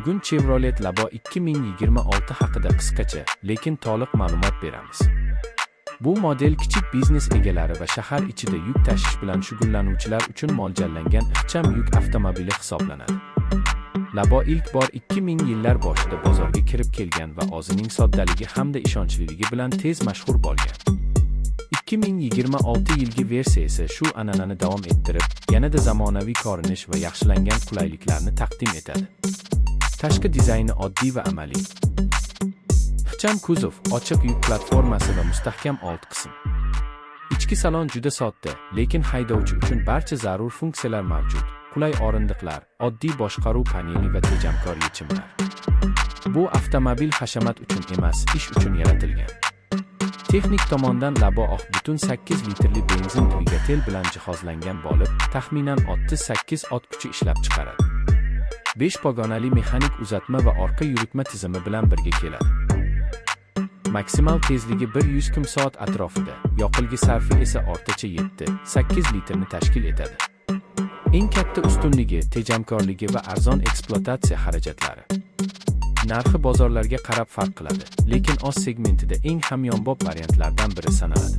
Bugun Chevrolet Labo 2026 haqida qisqacha, lekin to'liq ma'lumot beramiz. Bu model kichik biznes egalari va shahar ichida yuk tashish bilan shug'ullanuvchilar uchun mo'ljallangan ixcham yuk avtomobili hisoblanadi. Labo ilk bor 2000 yillar boshida bozorga kirib kelgan va o'zining soddaligi hamda ishonchliligi bilan tez mashhur bo'lgan. 2026 yilgi versiya esa shu an'anani davom ettirib, yanada zamonaviy ko'rinish va yaxshilangan qulayliklarni taqdim etadi. Tashqi dizayni oddiy va amaliy. Ixcham kuzov, ochiq yuk platformasi va mustahkam old qism. Ichki salon juda sodda, lekin haydovchi uchun barcha zarur funksiyalar mavjud. Qulay o'rindiqlar, oddiy boshqaruv paneli va tejamkor yechimlar. Bu avtomobil hashamat uchun emas, ish uchun yaratilgan. Texnik tomondan Labo butun 8 litrli benzin dvigatel bilan jihozlangan bo'lib, taxminan 38 ot kuchi ishlab chiqaradi. 5 pogonali mexanik uzatma va orqa yuritma tizimi bilan birga keladi. Maksimal tezligi 100 km/s atrofida, yoqilg'i sarfi esa o'rtacha 7-8 litrni tashkil etadi. Eng katta ustunligi tejamkorligi va arzon ekspluatatsiya xarajatlari. Narxi bozorlarga qarab farq qiladi, lekin o'z segmentida eng hamyonbop variantlardan biri sanaladi.